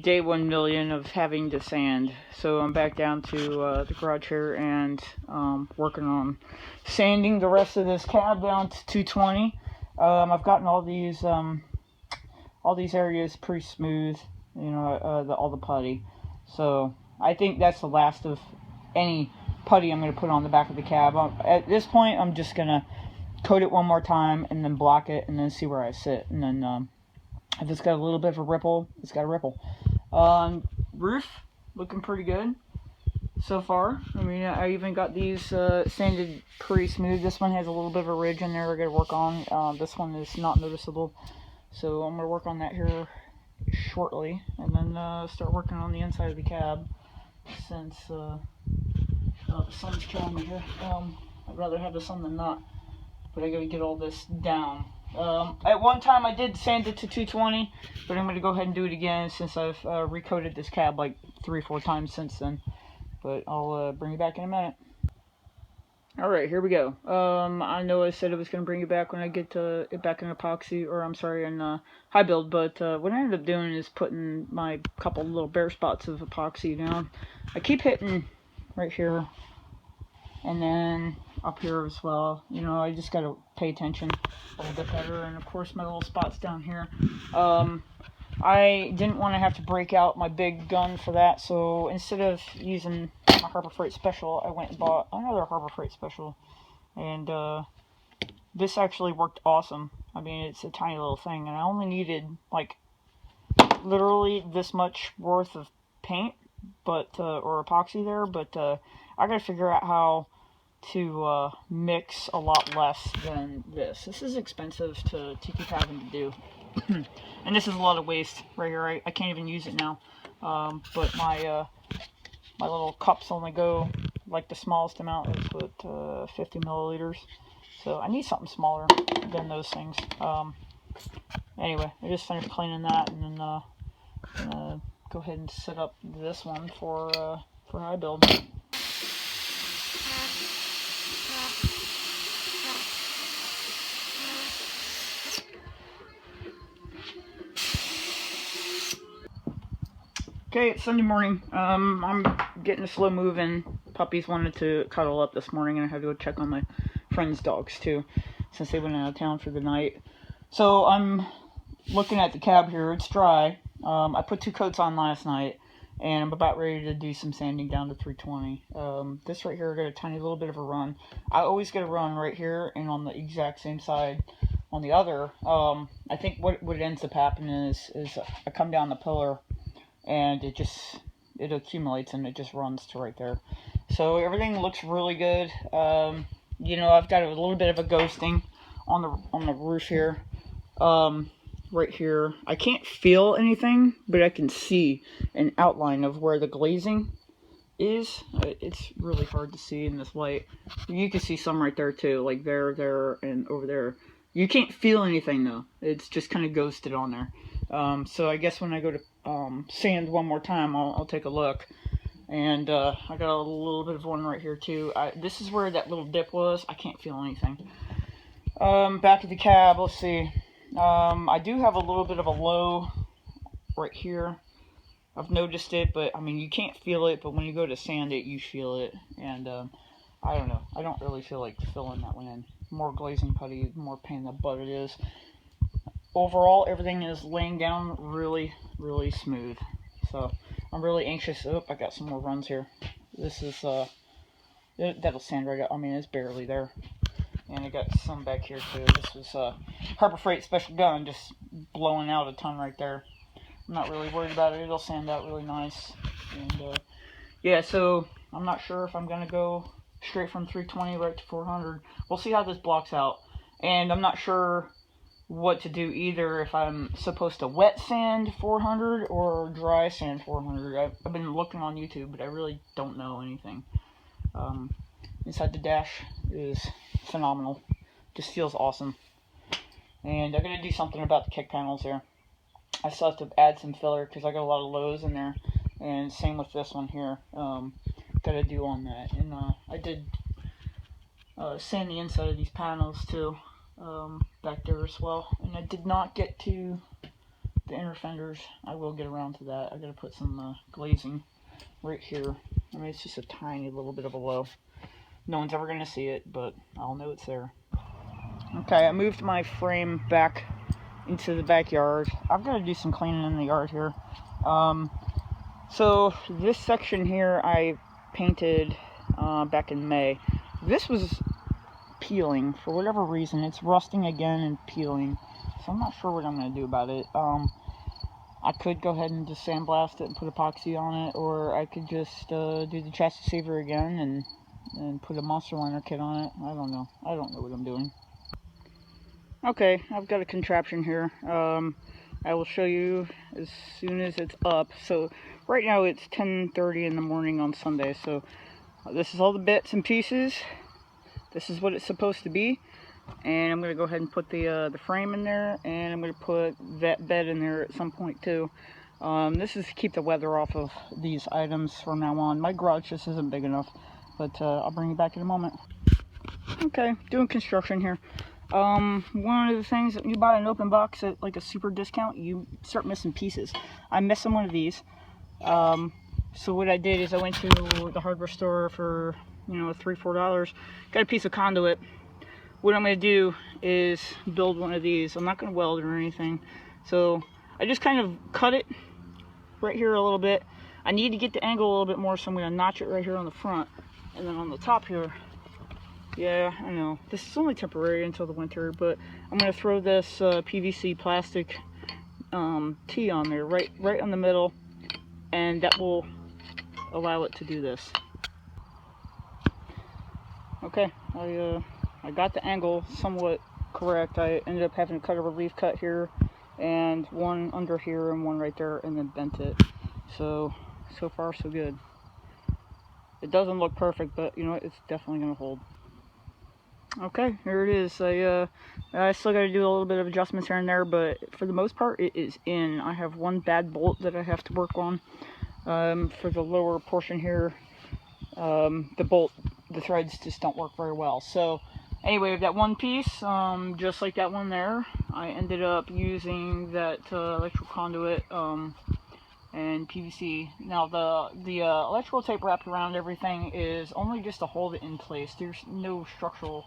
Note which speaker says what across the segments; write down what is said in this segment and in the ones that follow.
Speaker 1: day 1,000,000 of having to sand. So I'm back down to the garage here and working on sanding the rest of this cab down to 220. I've gotten all these areas pretty smooth, you know, all the putty. So I think that's the last of any putty I'm going to put on the back of the cab. At this point, I'm just going to coat it one more time and then block it and then see where I sit. And then if it's got a little bit of a ripple, it's got a ripple. Roof looking pretty good so far. I mean, I even got these sanded pretty smooth. This one has a little bit of a ridge in there I gotta work on. This one is not noticeable, so I'm gonna work on that here shortly, and then start working on the inside of the cab since the sun's killing me here. I'd rather have the sun than not, but I gotta get all this down. At one time I did sand it to 220, but I'm going to go ahead and do it again since I've recoated this cab like 3 or 4 times since then. But I'll bring you back in a minute. Alright, here we go. I know I said I was going to bring you back when I get it back in epoxy, or I'm sorry, in high build, but what I ended up doing is putting my couple little bare spots of epoxy down. I keep hitting right here, and then up here as well. You know, I just got to pay attention a little bit better. And of course my little spots down here. I didn't want to have to break out my big gun for that, so instead of using my Harbor Freight Special, I went and bought another Harbor Freight Special, and this actually worked awesome. I mean, it's a tiny little thing, and I only needed like literally this much worth of paint, but or epoxy there, but I gotta figure out how to mix a lot less than this. This is expensive to keep having to do. And this is a lot of waste right here. I can't even use it now. But my my little cups only go, like the smallest amount is what, 50 milliliters. So I need something smaller than those things. Anyway, I just finished cleaning that, and then gonna go ahead and set up this one for high build. Okay, it's Sunday morning. I'm getting a slow moving. Puppies wanted to cuddle up this morning, and I had to go check on my friend's dogs too, since they went out of town for the night. So I'm looking at the cab here. It's dry. I put 2 coats on last night, and I'm about ready to do some sanding down to 320. This right here, I got a tiny little bit of a run. I always get a run right here and on the exact same side on the other. I think what ends up happening is I come down the pillar, and it accumulates and it just runs to right there. So everything looks really good. You know, I've got a little bit of a ghosting on the roof here. Right here, I can't feel anything, but I can see an outline of where the glazing is. It's really hard to see in this light. You can see some right there too, like there, and over there. You can't feel anything though. It's just kind of ghosted on there. So I guess when I go to sand one more time, I'll take a look. And I got a little bit of one right here too. This is where that little dip was. I can't feel anything. Back of the cab, let's see. I do have a little bit of a low right here. I've noticed it, but I mean, you can't feel it, but when you go to sand it, you feel it. And I don't know. I don't really feel like filling that one in. More glazing putty, more pain in the butt it is. Overall, everything is laying down really, really smooth. So I'm really anxious. Oh, I got some more runs here. This is that'll sand right out. I mean, it's barely there. And I got some back here too. This was Harbor Freight Special Gun, just blowing out a ton right there. I'm not really worried about it. It'll sand out really nice. And yeah, so I'm not sure if I'm gonna go straight from 320 right to 400. We'll see how this blocks out. And I'm not sure what to do either, if I'm supposed to wet sand 400 or dry sand 400. I've been looking on YouTube, but I really don't know anything. Inside the dash is phenomenal. Just feels awesome. And I'm going to do something about the kick panels here. I still have to add some filler because I got a lot of lows in there. And same with this one here. Got to do on that. And I did sand the inside of these panels too. Back there as well, and I did not get to the the inner fenders. I will get around to that. I gotta put some glazing right here. I mean, it's just a tiny little bit of a low. No one's ever gonna see it, but I'll know it's there. Okay, I moved my frame back into the backyard. I've got to do some cleaning in the yard here. So this section here I painted back in May. This was peeling for whatever reason. It's rusting again and peeling, so I'm not sure what I'm going to do about it. I could go ahead and just sandblast it and put epoxy on it, or I could just do the chassis saver again and put a Monster Liner kit on it. I don't know what I'm doing. Okay, I've got a contraption here. I will show you as soon as it's up. So right now it's 10:30 in the morning on Sunday. So this is all the bits and pieces. This is what it's supposed to be. And I'm going to go ahead and put the frame in there, and I'm going to put that bed in there at some point too. This is to keep the weather off of these items from now on. My garage just isn't big enough, but I'll bring you back in a moment. Okay, doing construction here. One of the things that you buy an open box at like a super discount, you start missing pieces. I'm missing one of these. So what I did is I went to the hardware store for, you know, $3-4, got a piece of conduit. What I'm going to do is build one of these. I'm not going to weld it or anything. So I just kind of cut it right here a little bit. I need to get the angle a little bit more, so I'm going to notch it right here on the front. And then on the top here, yeah, I know, this is only temporary until the winter, but I'm going to throw this PVC plastic tee on there, right on the middle, and that will allow it to do this. Okay, I got the angle somewhat correct. I ended up having to cut a relief cut here, and one under here, and one right there, and then bent it. So far so good. It doesn't look perfect, but you know, it's definitely going to hold. Okay, here it is. I still got to do a little bit of adjustments here and there, but for the most part, it is in. I have one bad bolt that I have to work on for the lower portion here. The threads just don't work very well. So anyway, that one piece, just like that one there, I ended up using that electrical conduit and PVC. Now the electrical tape wrapped around everything is only just to hold it in place. There's no structural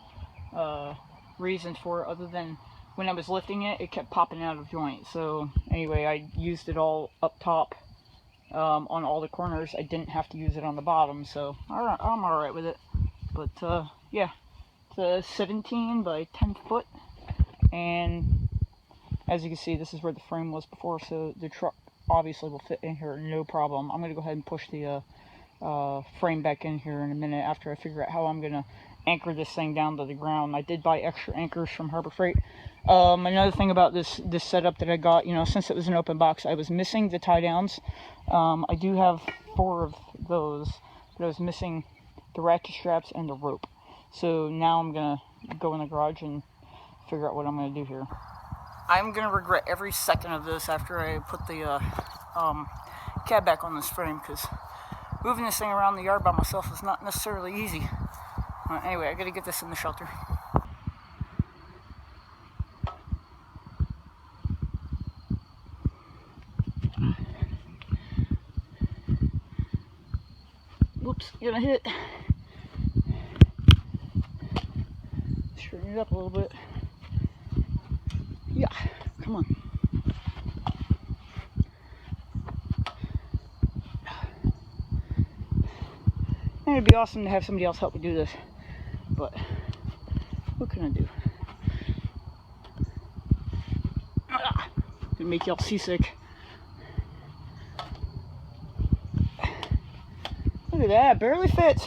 Speaker 1: reasons for it, other than when I was lifting it, it kept popping out of joint. So anyway, I used it all up top on all the corners. I didn't have to use it on the bottom, so I'm alright with it. But yeah, it's a 17 by 10 foot, and as you can see, this is where the frame was before, so the truck obviously will fit in here no problem. I'm going to go ahead and push the frame back in here in a minute after I figure out how I'm going to anchor this thing down to the ground. I did buy extra anchors from Harbor Freight. Another thing about this setup that I got, you know, since it was an open box, I was missing the tie downs. I do have 4 of those, but I was missing the ratchet straps and the rope. So now I'm going to go in the garage and figure out what I'm going to do here. I'm going to regret every second of this after I put the cab back on this frame, because moving this thing around the yard by myself is not necessarily easy. Anyway, I got to get this in the shelter. Whoops, gonna hit. Straighten it up a little bit. Yeah, come on. And it'd be awesome to have somebody else help me do this, but what can I do? Gonna make y'all seasick. Look at that, barely fits.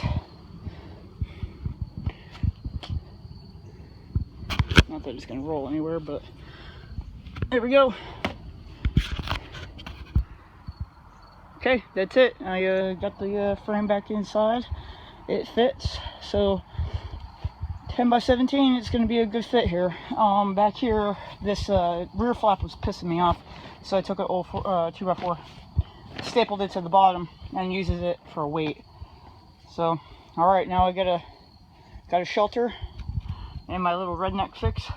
Speaker 1: Not that it's gonna roll anywhere, but there we go. Okay, that's it. I got the frame back inside. It fits. So 10 by 17, it's going to be a good fit here. Back here, this rear flap was pissing me off, so I took an old 2x4, stapled it to the bottom, and uses it for a weight. So, all right, now I got a shelter and my little redneck fix to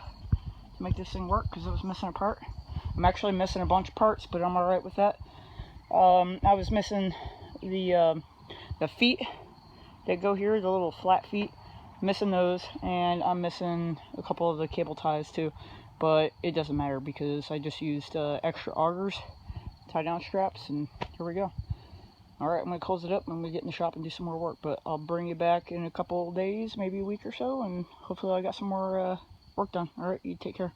Speaker 1: make this thing work, because it was missing a part. I'm actually missing a bunch of parts, but I'm alright with that. I was missing the feet that go here, the little flat feet. Missing those, and I'm missing a couple of the cable ties too, but it doesn't matter because I just used extra augers, tie down straps, and here we go. Alright, I'm going to close it up. I'm going to get in the shop and do some more work, but I'll bring you back in a couple of days, maybe a week or so, and hopefully I got some more work done. Alright, you take care.